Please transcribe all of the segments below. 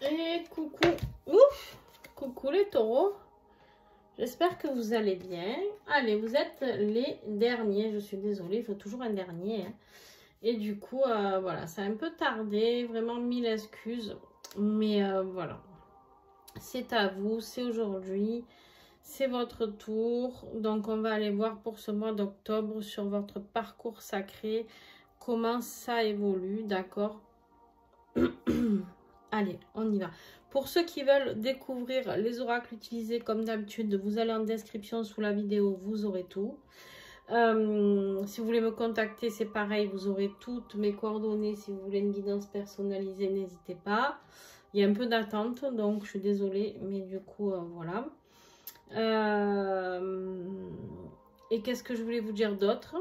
Et coucou, ouf, coucou les taureaux. J'espère que vous allez bien. Allez, vous êtes les derniers. Je suis désolée, il faut toujours un dernier. Hein. Et du coup, voilà, ça a un peu tardé. Vraiment, mille excuses. Mais voilà, c'est à vous, c'est aujourd'hui. C'est votre tour. Donc, on va aller voir pour ce mois d'octobre sur votre parcours sacré. Comment ça évolue, d'accord? Allez, on y va. Pour ceux qui veulent découvrir les oracles utilisés, comme d'habitude, vous allez en description sous la vidéo, vous aurez tout. Si vous voulez me contacter, c'est pareil, vous aurez toutes mes coordonnées. Si vous voulez une guidance personnalisée, n'hésitez pas. Il y a un peu d'attente, donc je suis désolée, mais du coup, voilà. Et qu'est-ce que je voulais vous dire d'autre?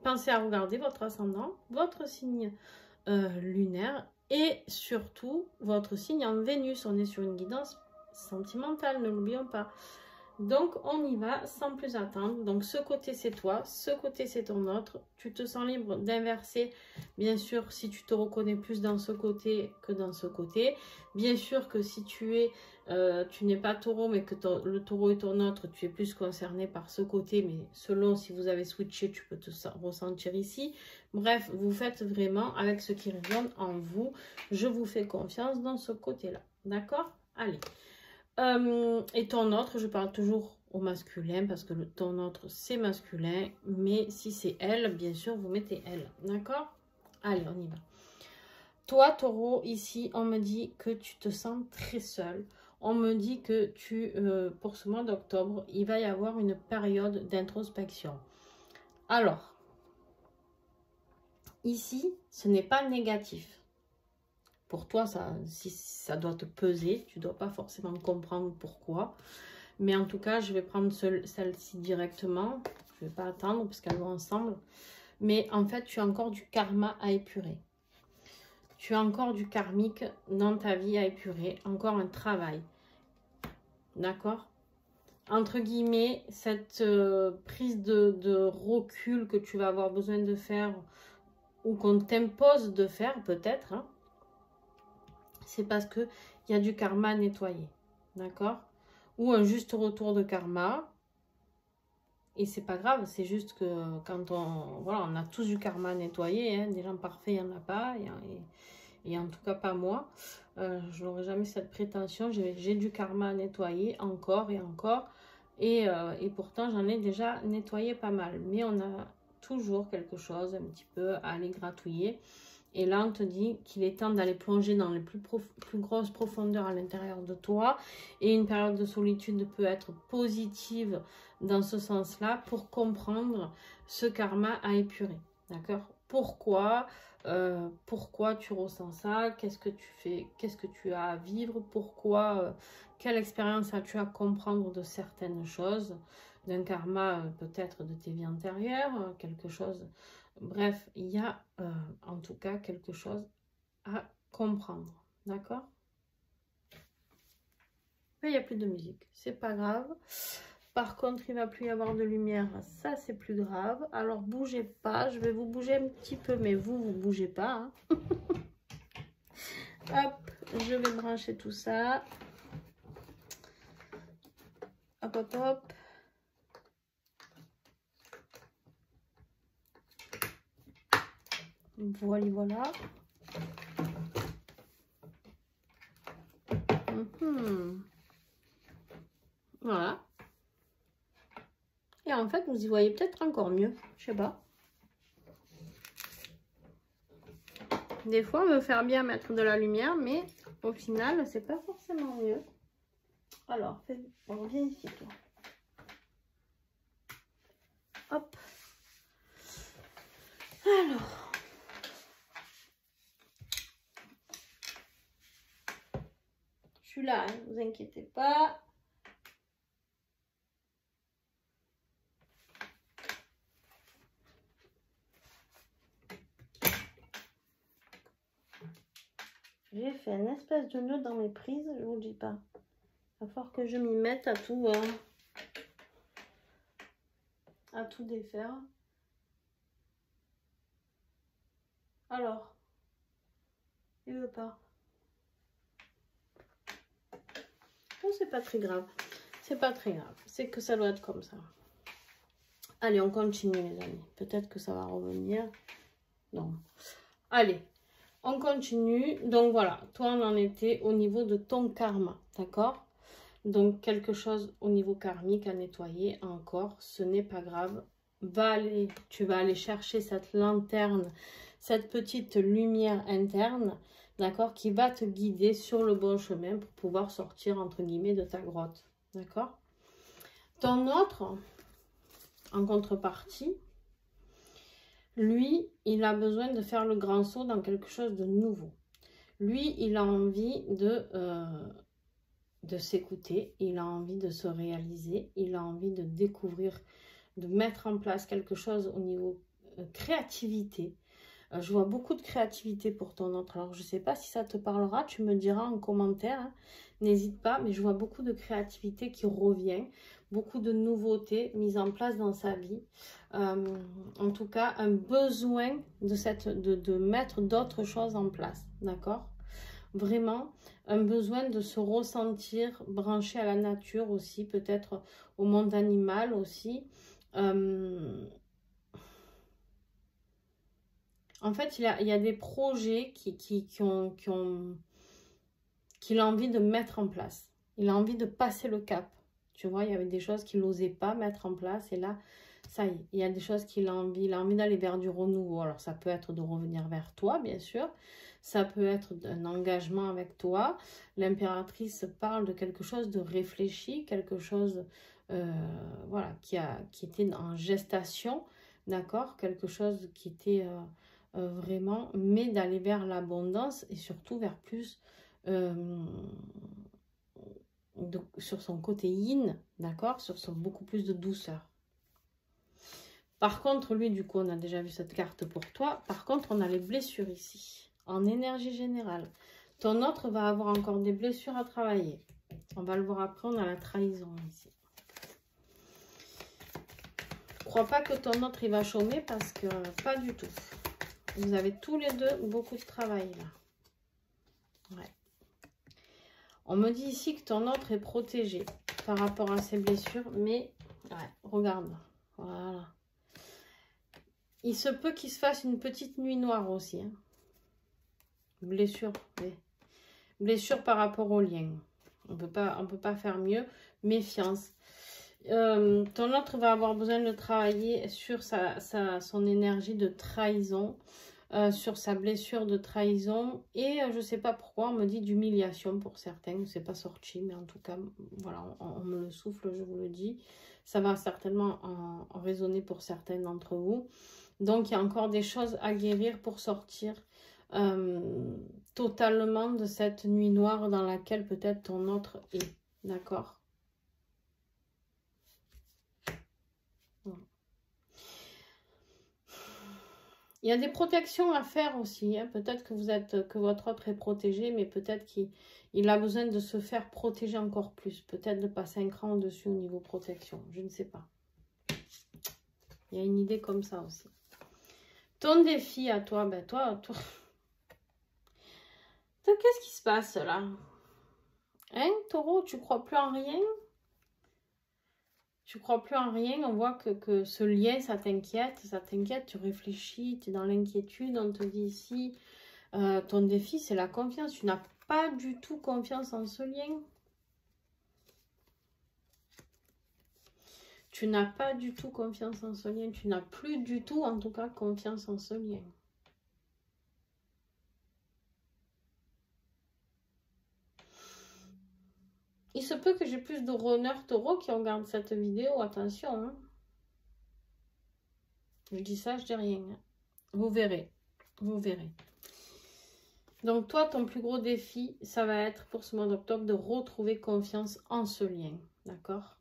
Pensez à regarder votre ascendant, votre signe lunaire et surtout votre signe en Vénus. On est sur une guidance sentimentale, ne l'oublions pas. Donc on y va sans plus attendre. Donc ce côté c'est toi, ce côté c'est ton autre. Tu te sens libre d'inverser, bien sûr, si tu te reconnais plus dans ce côté que dans ce côté. Bien sûr que si tu n'es pas taureau, mais que le taureau est ton autre, tu es plus concerné par ce côté. Mais selon si vous avez switché, tu peux te ressentir ici. Bref, vous faites vraiment avec ce qui résonne en vous. Je vous fais confiance dans ce côté-là. D'accord? Allez. Et ton autre, je parle toujours au masculin parce que ton autre c'est masculin, mais si c'est elle, bien sûr vous mettez elle, d'accord? Allez, on y va. Toi taureau, ici on me dit que tu te sens très seul. On me dit que pour ce mois d'octobre, il va y avoir une période d'introspection. Alors, ici, ce n'est pas négatif. Pour toi, si ça doit te peser, tu ne dois pas forcément comprendre pourquoi. Mais en tout cas, je vais prendre celle-ci directement. Je ne vais pas attendre parce qu'elles vont ensemble. Mais en fait, tu as encore du karma à épurer. Tu as encore du karmique dans ta vie à épurer. Encore un travail. D'accord? Entre guillemets, cette prise de recul que tu vas avoir besoin de faire ou qu'on t'impose de faire peut-être, hein, c'est parce qu'il y a du karma à nettoyer. D'accord? Ou un juste retour de karma. Et c'est pas grave, c'est juste que quand on a tous du karma à nettoyer, hein, des gens parfaits, il n'y en a pas, et en tout cas pas moi. Je n'aurai jamais cette prétention, j'ai du karma à nettoyer encore et encore, et pourtant j'en ai déjà nettoyé pas mal. Mais on a toujours quelque chose un petit peu à aller gratouiller. Et là, on te dit qu'il est temps d'aller plonger dans les plus grosses profondeurs à l'intérieur de toi. Et une période de solitude peut être positive dans ce sens-là pour comprendre ce karma à épurer. D'accord? Pourquoi tu ressens ça? Qu'est-ce que tu fais? Qu'est-ce que tu as à vivre? Pourquoi? Quelle expérience as-tu à comprendre de certaines choses? D'un karma peut-être de tes vies antérieures, quelque chose. Bref, il y a en tout cas quelque chose à comprendre. D'accord? Mais il n'y a plus de musique. C'est pas grave. Par contre, il ne va plus y avoir de lumière. Ça, c'est plus grave. Alors, bougez pas. Je vais vous bouger un petit peu, mais vous bougez pas. Hein. Hop, je vais brancher tout ça. Hop, hop, hop. Voilà, voilà. Voilà. Et en fait, vous y voyez peut-être encore mieux. Je sais pas. Des fois, on veut faire bien mettre de la lumière, mais au final, c'est pas forcément mieux. Alors, on vient ici, toi. Hop. Alors. Je suis là, hein, ne vous inquiétez pas. J'ai fait une espèce de nœud dans mes prises, je vous le dis pas. Il va falloir que je m'y mette à tout défaire. Alors, il veut pas. c'est pas très grave. C'est pas très grave. C'est que ça doit être comme ça. Allez, on continue, les amis. Peut-être que ça va revenir. Non. Allez, on continue. Donc, voilà. Toi, on en était au niveau de ton karma. D'accord? Donc, quelque chose au niveau karmique à nettoyer encore. Ce n'est pas grave. Tu vas aller chercher cette lanterne, cette petite lumière interne, d'accord, qui va te guider sur le bon chemin pour pouvoir sortir, entre guillemets, de ta grotte. D'accord? Ton autre, en contrepartie, lui, il a besoin de faire le grand saut dans quelque chose de nouveau. Lui, il a envie de s'écouter, il a envie de se réaliser, il a envie de découvrir, de mettre en place quelque chose au niveau créativité. Je vois beaucoup de créativité pour ton autre. Alors, je ne sais pas si ça te parlera, tu me diras en commentaire. Hein. N'hésite pas, mais je vois beaucoup de créativité qui revient, beaucoup de nouveautés mises en place dans sa vie. En tout cas, un besoin de mettre d'autres choses en place, d'accord? Vraiment, un besoin de se ressentir branché à la nature aussi, peut-être au monde animal aussi. En fait, il y a des projets qu'il a envie de mettre en place. Il a envie de passer le cap. Tu vois, il y avait des choses qu'il n'osait pas mettre en place. Et là, ça y est, il y a des choses qu'il a envie. Il a envie d'aller vers du renouveau. Alors, ça peut être de revenir vers toi, bien sûr. Ça peut être un engagement avec toi. L'impératrice parle de quelque chose de réfléchi, quelque chose voilà, qui était en gestation, d'accord? Quelque chose qui était... vraiment, mais d'aller vers l'abondance et surtout vers plus sur son côté yin, d'accord, sur beaucoup plus de douceur. Par contre, lui, du coup, on a déjà vu cette carte pour toi. Par contre, on a les blessures ici, en énergie générale. Ton autre va avoir encore des blessures à travailler. On va le voir après, on a la trahison ici. Je ne crois pas que ton autre, il va chômer parce que pas du tout. Vous avez tous les deux beaucoup de travail là. Ouais. On me dit ici que ton autre est protégé par rapport à ses blessures. Mais, ouais, regarde. Voilà. Il se peut qu'il se fasse une petite nuit noire aussi. Hein. Blessure. Oui. Blessure par rapport au lien. On peut pas faire mieux. Méfiance. Ton autre va avoir besoin de travailler sur son énergie de trahison. Sur sa blessure de trahison et je ne sais pas pourquoi on me dit d'humiliation pour certains, c'est pas sorti mais en tout cas voilà, on me le souffle, je vous le dis, ça va certainement en résonner pour certains d'entre vous. Donc il y a encore des choses à guérir pour sortir totalement de cette nuit noire dans laquelle peut-être ton autre est, d'accord? Il y a des protections à faire aussi. Hein. Peut-être que votre autre est protégé, mais peut-être qu'il a besoin de se faire protéger encore plus. Peut-être de passer un cran au-dessus au niveau protection. Je ne sais pas. Il y a une idée comme ça aussi. Ton défi à toi, ben toi qu'est-ce qui se passe là? Hein, Taureau, tu crois plus en rien? Tu crois plus en rien, on voit que ce lien, ça t'inquiète, tu réfléchis, tu es dans l'inquiétude, on te dit ici, ton défi, c'est la confiance. Tu n'as pas du tout confiance en ce lien. Tu n'as pas du tout confiance en ce lien. Tu n'as plus du tout, en tout cas, confiance en ce lien. Il se peut que j'ai plus de runners taureaux qui regardent cette vidéo. Attention. Hein. Je dis ça, je dis rien. Hein. Vous verrez. Vous verrez. Donc toi, ton plus gros défi, ça va être pour ce mois d'octobre de retrouver confiance en ce lien. D'accord?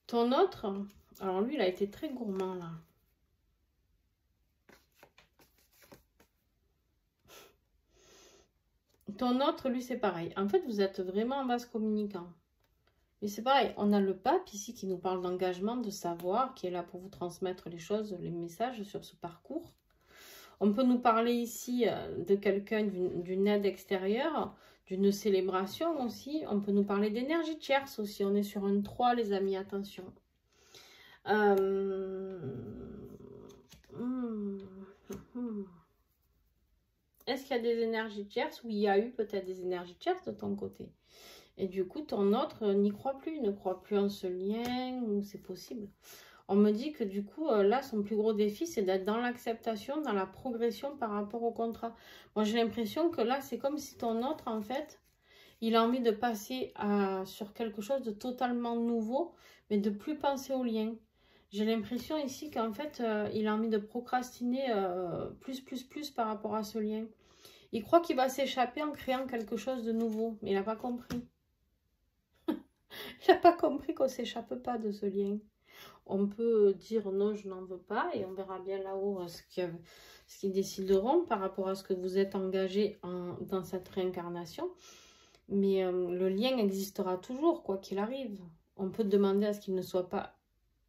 Ton autre, alors lui, il a été très gourmand là. Ton autre, lui, c'est pareil. En fait, vous êtes vraiment en vase communicant. Et c'est pareil, on a le pape ici qui nous parle d'engagement, de savoir, qui est là pour vous transmettre les choses, les messages sur ce parcours. On peut nous parler ici de quelqu'un, d'une aide extérieure. d'une célébration aussi. On peut nous parler d'énergie tierce aussi. On est sur un 3, les amis, attention. Est-ce qu'il y a des énergies tierces? Oui, il y a eu peut-être des énergies tierces de ton côté. Et du coup, ton autre n'y croit plus, ne croit plus en ce lien, ou c'est possible. On me dit que du coup, là, son plus gros défi, c'est d'être dans l'acceptation, dans la progression par rapport au contrat. Moi, j'ai l'impression que là, c'est comme si ton autre, en fait, il a envie de passer sur quelque chose de totalement nouveau, mais de plus penser au lien. J'ai l'impression ici qu'en fait, il a envie de procrastiner plus par rapport à ce lien. Il croit qu'il va s'échapper en créant quelque chose de nouveau, mais il n'a pas compris. Il n'a pas compris qu'on ne s'échappe pas de ce lien. On peut dire non, je n'en veux pas, et on verra bien là-haut ce qu'ils décideront par rapport à ce que vous êtes engagé dans cette réincarnation. Mais le lien existera toujours, quoi qu'il arrive. On peut demander à ce qu'il ne soit pas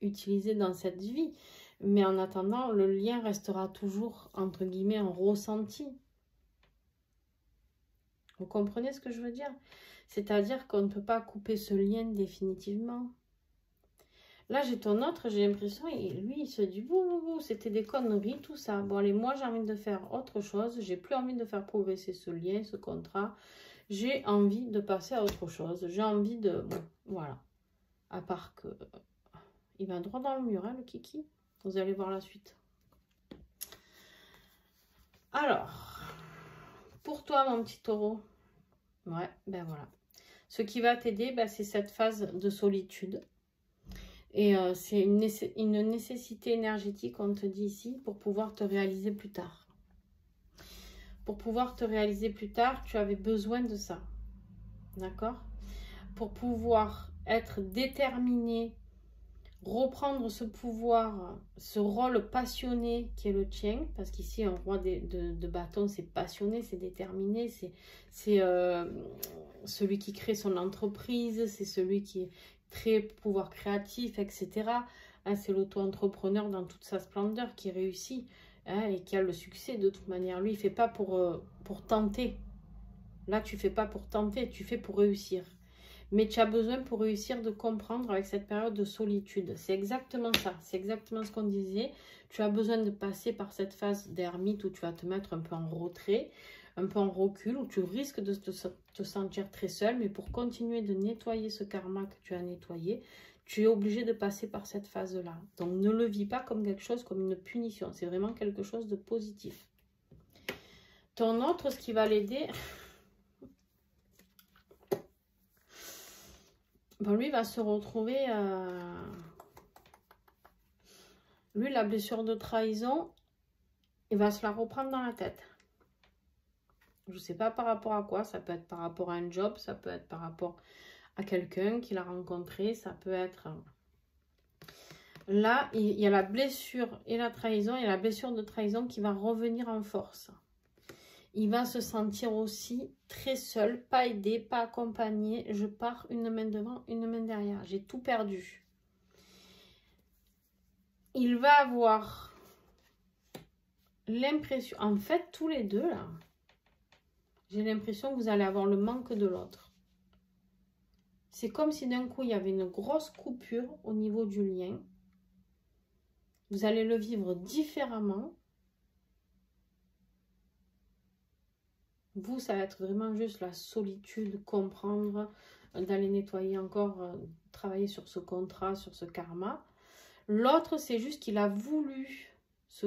utilisé dans cette vie, mais en attendant, le lien restera toujours, entre guillemets, un ressenti. Vous comprenez ce que je veux dire? C'est-à-dire qu'on ne peut pas couper ce lien définitivement. Là, j'ai ton autre, j'ai l'impression, lui, il se dit, bouh, c'était des conneries, tout ça. Bon, allez, moi, j'ai envie de faire autre chose. J'ai plus envie de faire progresser ce lien, ce contrat. J'ai envie de passer à autre chose. J'ai envie de... Bon, voilà. À part que... Il va droit dans le mur, hein, le kiki. Vous allez voir la suite. Alors, pour toi, mon petit taureau. Ouais, ben voilà. Ce qui va t'aider, ben, c'est cette phase de solitude. Et c'est une nécessité énergétique, on te dit ici, pour pouvoir te réaliser plus tard. Pour pouvoir te réaliser plus tard, tu avais besoin de ça. D'accord? Pour pouvoir être déterminé, reprendre ce pouvoir, ce rôle passionné qui est le tien, parce qu'ici, un roi de bâton, c'est passionné, c'est déterminé, c'est celui qui crée son entreprise, c'est celui qui est très pouvoir créatif, etc. Hein, c'est l'auto-entrepreneur dans toute sa splendeur qui réussit, hein, et qui a le succès de toute manière. Lui, il ne fait pas pour tenter. Là, tu ne fais pas pour tenter, tu fais pour réussir. Mais tu as besoin pour réussir de comprendre avec cette période de solitude. C'est exactement ça. C'est exactement ce qu'on disait. Tu as besoin de passer par cette phase d'ermite où tu vas te mettre un peu en retrait, un peu en recul, où tu risques de te sentir très seul. Mais pour continuer de nettoyer ce karma que tu as nettoyé, tu es obligé de passer par cette phase-là. Donc ne le vis pas comme quelque chose, comme une punition. C'est vraiment quelque chose de positif. Ton autre, ce qui va l'aider... Bon, lui va se retrouver... Lui, la blessure de trahison, il va se la reprendre dans la tête. Je ne sais pas par rapport à quoi. Ça peut être par rapport à un job, ça peut être par rapport à quelqu'un qu'il a rencontré, ça peut être... Là, il y a la blessure et la trahison, et la blessure de trahison qui va revenir en force. Il va se sentir aussi très seul, pas aidé, pas accompagné. Je pars une main devant, une main derrière. J'ai tout perdu. Il va avoir l'impression... En fait, tous les deux, là, j'ai l'impression que vous allez avoir le manque de l'autre. C'est comme si d'un coup, il y avait une grosse coupure au niveau du lien. Vous allez le vivre différemment. Vous, ça va être vraiment juste la solitude, comprendre, d'aller nettoyer encore, travailler sur ce contrat, sur ce karma. L'autre, c'est juste qu'il a voulu se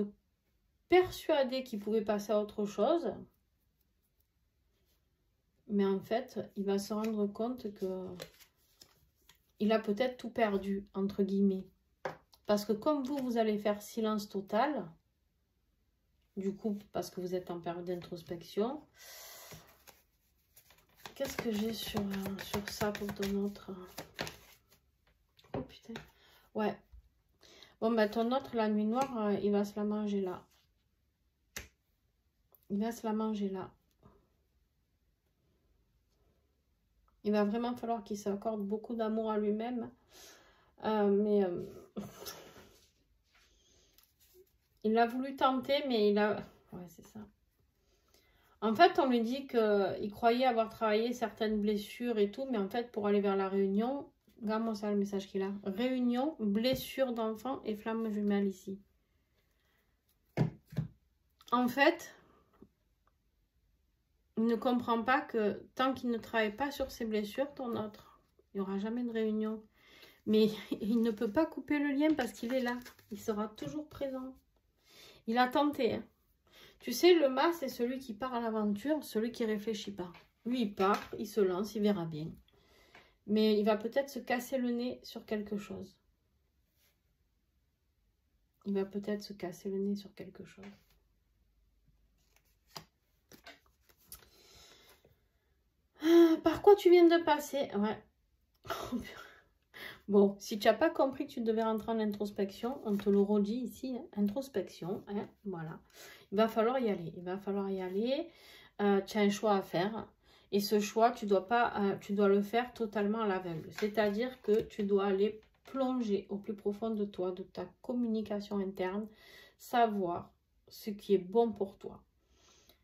persuader qu'il pouvait passer à autre chose. Mais en fait, il va se rendre compte que il a peut-être tout perdu, entre guillemets. Parce que comme vous, vous allez faire silence total, du coup, parce que vous êtes en période d'introspection. Qu'est-ce que j'ai sur ça pour ton autre? Oh putain. Ouais. Bon, bah ton autre, la nuit noire, il va se la manger là. Il va se la manger là. Il va vraiment falloir qu'il s'accorde beaucoup d'amour à lui-même. Il a voulu tenter, mais il a... Ouais, c'est ça. En fait, on lui dit qu'il croyait avoir travaillé certaines blessures et tout, mais en fait, pour aller vers la réunion, regarde-moi ça le message qu'il a. Réunion, blessure d'enfant et flamme jumelle ici. En fait, il ne comprend pas que tant qu'il ne travaille pas sur ses blessures, ton autre, il n'y aura jamais de réunion. Mais il ne peut pas couper le lien parce qu'il est là. Il sera toujours présent. Il a tenté. Hein. Tu sais, le mât, c'est celui qui part à l'aventure, celui qui ne réfléchit pas. Lui, il part, il se lance, il verra bien. Mais il va peut-être se casser le nez sur quelque chose. Il va peut-être se casser le nez sur quelque chose. Par quoi tu viens de passer? Ouais. Bon, si tu n'as pas compris que tu devais rentrer en introspection, on te le redit ici, hein, introspection, hein, voilà. Il va falloir y aller, il va falloir y aller. Tu as un choix à faire. Et ce choix, tu dois le faire totalement à l'aveugle. C'est-à-dire que tu dois aller plonger au plus profond de toi, de ta communication interne, savoir ce qui est bon pour toi.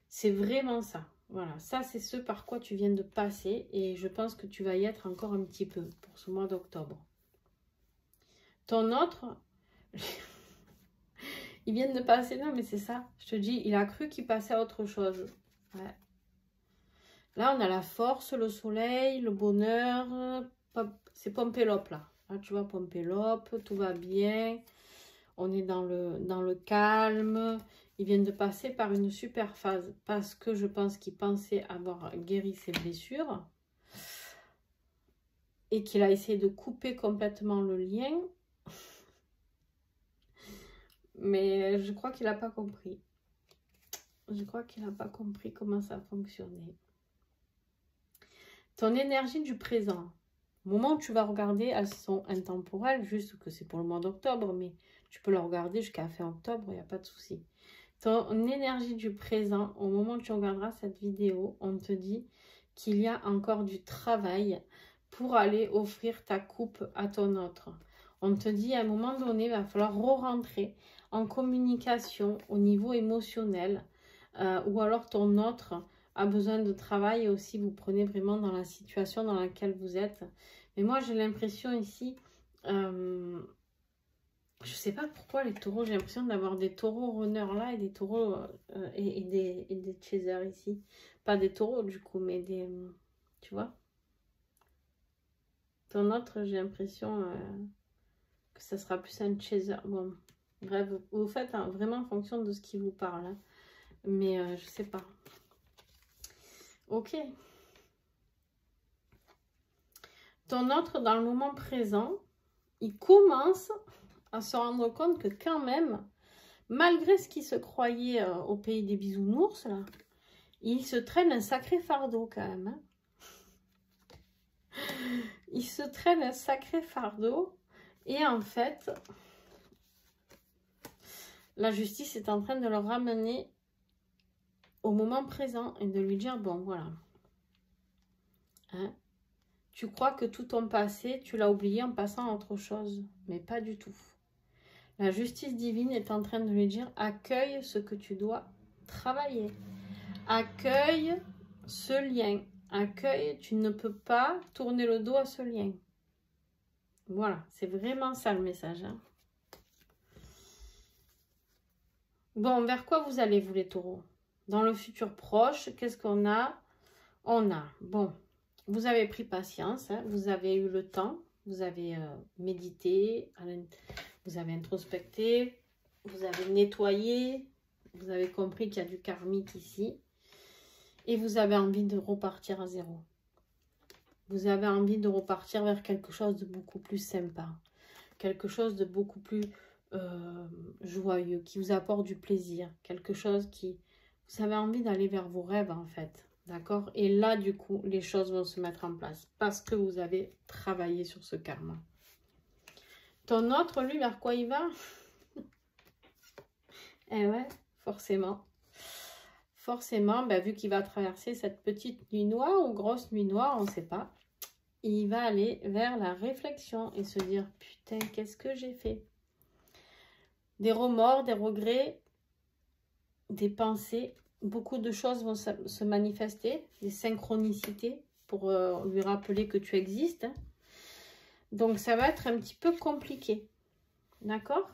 C'est vraiment ça. Voilà, ça c'est ce par quoi tu viens de passer et je pense que tu vas y être encore un petit peu pour ce mois d'octobre. Ton autre, il vient de passer, non mais c'est ça, je te dis, il a cru qu'il passait à autre chose. Ouais. Là, on a la force, le soleil, le bonheur, c'est Pompelope là. Là, tu vois, Pompelope, tout va bien, on est dans le calme. Il vient de passer par une super phase parce que je pense qu'il pensait avoir guéri ses blessures et qu'il a essayé de couper complètement le lien. Mais je crois qu'il n'a pas compris. Je crois qu'il n'a pas compris comment ça fonctionnait. Ton énergie du présent. Au moment où tu vas regarder, elles sont intemporelles, juste que c'est pour le mois d'octobre, mais tu peux le regarder jusqu'à fin octobre, il n'y a pas de souci. Ton énergie du présent, au moment où tu regarderas cette vidéo, on te dit qu'il y a encore du travail pour aller offrir ta coupe à ton autre. On te dit à un moment donné, il va falloir re-rentrer en communication au niveau émotionnel ou alors ton autre a besoin de travail et aussi vous prenez vraiment dans la situation dans laquelle vous êtes. Mais moi, j'ai l'impression ici... je sais pas pourquoi les taureaux, j'ai l'impression d'avoir des taureaux runners là et des taureaux et des chasers ici. Pas des taureaux du coup, mais des... tu vois. Ton autre, j'ai l'impression que ça sera plus un chaser. Bon, bref, vous faites hein, vraiment en fonction de ce qui vous parle. Hein. Mais je sais pas. Ok. Ton autre, dans le moment présent, il commence... à se rendre compte que quand même, malgré ce qu'il se croyait au pays des bisounours, là, il se traîne un sacré fardeau quand même. Hein. Il se traîne un sacré fardeau et en fait, la justice est en train de le ramener au moment présent et de lui dire, bon voilà, hein, tu crois que tout ton passé, tu l'as oublié en passant à autre chose, mais pas du tout. La justice divine est en train de lui dire, accueille ce que tu dois travailler. Accueille ce lien. Accueille, tu ne peux pas tourner le dos à ce lien. Voilà, c'est vraiment ça le message. Hein. Bon, vers quoi vous allez, vous les taureaux? Dans le futur proche, qu'est-ce qu'on a? On a, bon, vous avez pris patience, hein, vous avez eu le temps, vous avez médité, vous avez introspecté, vous avez nettoyé, vous avez compris qu'il y a du karmique ici. Et vous avez envie de repartir à zéro. Vous avez envie de repartir vers quelque chose de beaucoup plus sympa. Quelque chose de beaucoup plus joyeux, qui vous apporte du plaisir. Quelque chose qui... Vous avez envie d'aller vers vos rêves en fait. D'accord? Et là, du coup, les choses vont se mettre en place. Parce que vous avez travaillé sur ce karma. Ton autre, lui, vers quoi il va? Eh ouais, forcément. Forcément, ben, vu qu'il va traverser cette petite nuit noire ou grosse nuit noire, on ne sait pas, il va aller vers la réflexion et se dire, putain, qu'est-ce que j'ai fait? Des remords, des regrets, des pensées beaucoup de choses vont se manifester, des synchronicités pour lui rappeler que tu existes. Hein. Donc, ça va être un petit peu compliqué. D'accord?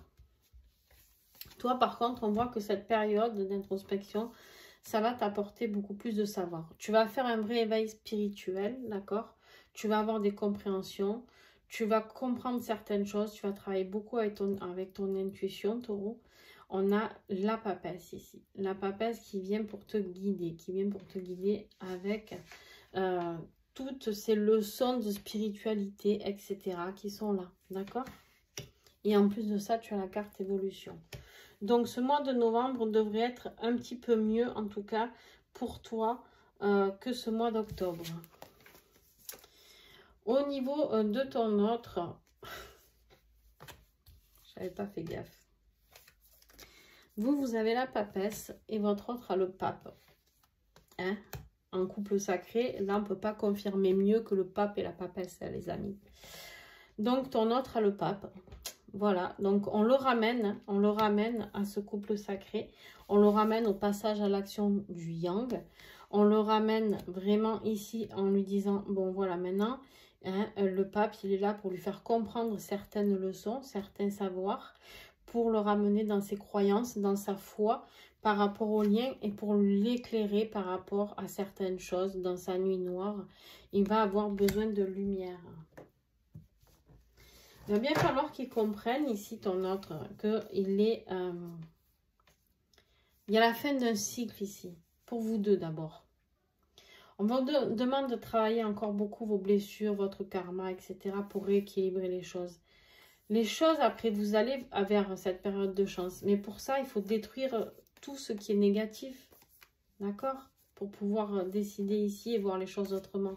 Toi, par contre, on voit que cette période d'introspection, ça va t'apporter beaucoup plus de savoir. Tu vas faire un vrai éveil spirituel, d'accord? Tu vas avoir des compréhensions, tu vas comprendre certaines choses, tu vas travailler beaucoup avec ton intuition, taureau. On a la papesse ici. La papesse qui vient pour te guider, avec toutes ces leçons de spiritualité, etc. qui sont là, d'accord? Et en plus de ça, tu as la carte évolution. Donc, ce mois de novembre devrait être un petit peu mieux, en tout cas, pour toi, que ce mois d'octobre. Au niveau de ton autre, j'avais pas fait gaffe. Vous avez la papesse et votre autre a le pape. Hein? En couple sacré, là, on ne peut pas confirmer mieux que le pape et la papesse, hein, les amis. Donc, ton autre a le pape. Voilà, donc on le ramène à ce couple sacré. On le ramène au passage à l'action du yang. On le ramène vraiment ici en lui disant, bon voilà, maintenant, hein, le pape, il est là pour lui faire comprendre certaines leçons, certains savoirs, pour le ramener dans ses croyances, dans sa foi, par rapport au lien et pour l'éclairer par rapport à certaines choses dans sa nuit noire. Il va avoir besoin de lumière. Il va bien falloir qu'il comprenne ici, ton autre, qu'il est... il y a la fin d'un cycle ici, pour vous deux d'abord. On vous demande de travailler encore beaucoup vos blessures, votre karma, etc. pour rééquilibrer les choses. Les choses, après, vous allez vers cette période de chance. Mais pour ça, il faut détruire tout ce qui est négatif. D'accord? Pour pouvoir décider ici et voir les choses autrement.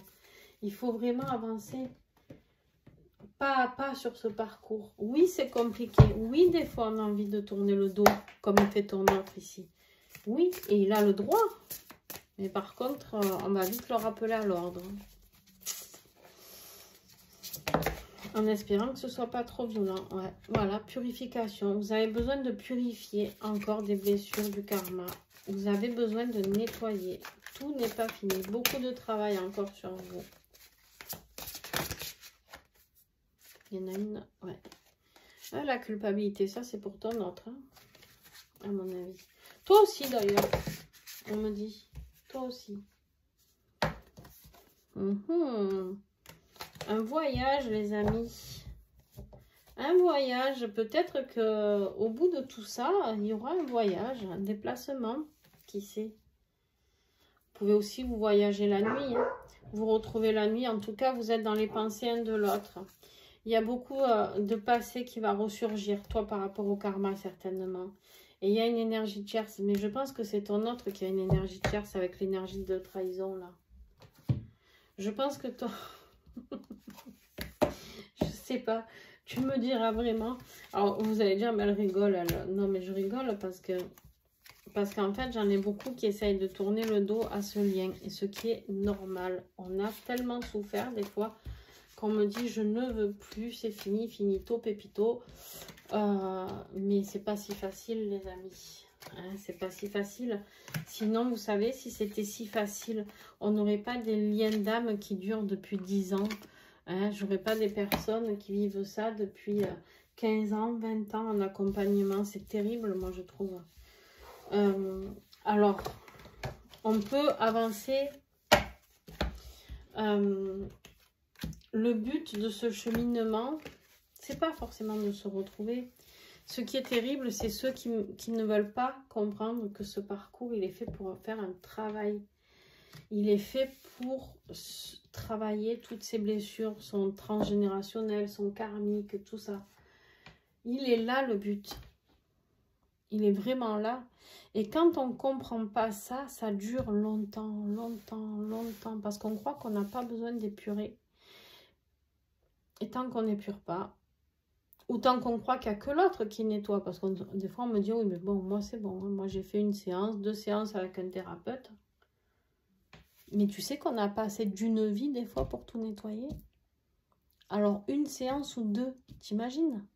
Il faut vraiment avancer pas à pas sur ce parcours. Oui, c'est compliqué. Oui, des fois, on a envie de tourner le dos, comme fait ton autre ici. Oui, et il a le droit. Mais par contre, on va vite le rappeler à l'ordre. En espérant que ce ne soit pas trop violent. Ouais. Voilà, purification. Vous avez besoin de purifier encore des blessures du karma. Vous avez besoin de nettoyer. Tout n'est pas fini. Beaucoup de travail encore sur vous. Il y en a une, ouais. Ah, la culpabilité, ça c'est pour ton autre, hein, à mon avis. Toi aussi d'ailleurs, on me dit. Toi aussi. Un voyage, les amis. Un voyage, peut-être que au bout de tout ça, il y aura un voyage, un déplacement, qui sait. Vous pouvez aussi vous voyager la nuit, hein. Vous retrouvez la nuit, en tout cas, vous êtes dans les pensées un de l'autre. Il y a beaucoup de passé qui va ressurgir, toi, par rapport au karma, certainement. Et il y a une énergie tierce, mais je pense que c'est ton autre qui a une énergie tierce avec l'énergie de trahison, là. Je pense que toi... je sais pas, tu me diras vraiment. Alors, vous allez dire, mais elle rigole, elle. Non, mais je rigole parce qu'en fait, j'en ai beaucoup qui essayent de tourner le dos à ce lien, et ce qui est normal. On a tellement souffert, des fois... On me dit je ne veux plus, c'est fini, finito, pépito. Mais c'est pas si facile, les amis. Hein, c'est pas si facile. Sinon, vous savez, si c'était si facile, on n'aurait pas des liens d'âme qui durent depuis 10 ans. Hein, j'aurais pas des personnes qui vivent ça depuis 15 ans, 20 ans en accompagnement. C'est terrible, moi, je trouve. Alors, on peut avancer... le but de ce cheminement, c'est pas forcément de se retrouver. Ce qui est terrible, c'est ceux qui ne veulent pas comprendre que ce parcours, il est fait pour faire un travail. Il est fait pour travailler toutes ces blessures, son transgénérationnel, son karmique, tout ça. Il est là le but. Il est vraiment là. Et quand on ne comprend pas ça, ça dure longtemps, longtemps, longtemps. Parce qu'on croit qu'on n'a pas besoin d'épurer. Et tant qu'on n'épure pas, ou tant qu'on croit qu'il n'y a que l'autre qui nettoie, parce que des fois on me dit, oui mais bon, moi c'est bon, hein, moi j'ai fait une séance, 2 séances avec un thérapeute. Mais tu sais qu'on n'a pas assez d'une vie des fois pour tout nettoyer. Alors une séance ou 2, t'imagines?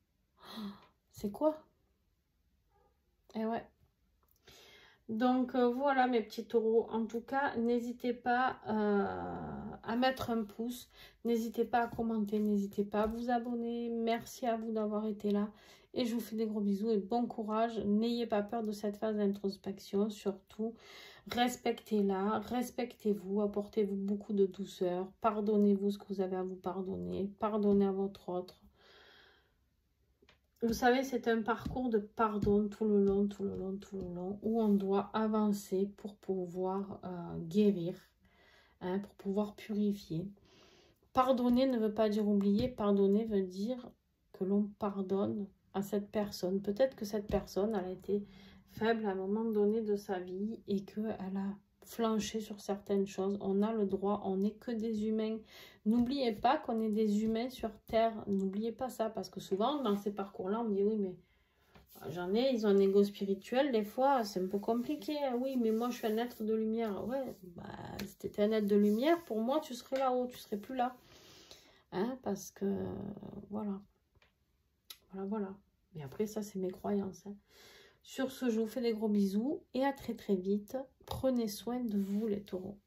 C'est quoi? Eh ouais. Donc voilà mes petits taureaux, en tout cas n'hésitez pas à mettre un pouce, n'hésitez pas à commenter, n'hésitez pas à vous abonner, merci à vous d'avoir été là et je vous fais des gros bisous et bon courage, n'ayez pas peur de cette phase d'introspection, surtout respectez-la, respectez-vous, apportez-vous beaucoup de douceur, pardonnez-vous ce que vous avez à vous pardonner, pardonnez à votre autre. Vous savez, c'est un parcours de pardon tout le long, tout le long, tout le long, où on doit avancer pour pouvoir guérir, hein, pour pouvoir purifier. Pardonner ne veut pas dire oublier, pardonner veut dire que l'on pardonne à cette personne. Peut-être que cette personne, elle a été faible à un moment donné de sa vie et qu'elle a flanché sur certaines choses. On a le droit, on n'est que des humains. N'oubliez pas qu'on est des humains sur Terre. N'oubliez pas ça, parce que souvent, dans ces parcours-là, on me dit, oui, mais j'en ai, ils ont un ego spirituel, des fois, c'est un peu compliqué. Oui, mais moi, je suis un être de lumière. Ouais, bah, si tu étais un être de lumière, pour moi, tu serais là-haut, tu serais plus là. Hein, parce que, voilà. Voilà. Mais après, ça, c'est mes croyances. Hein. Sur ce, je vous fais des gros bisous et à très très vite. Prenez soin de vous, les taureaux.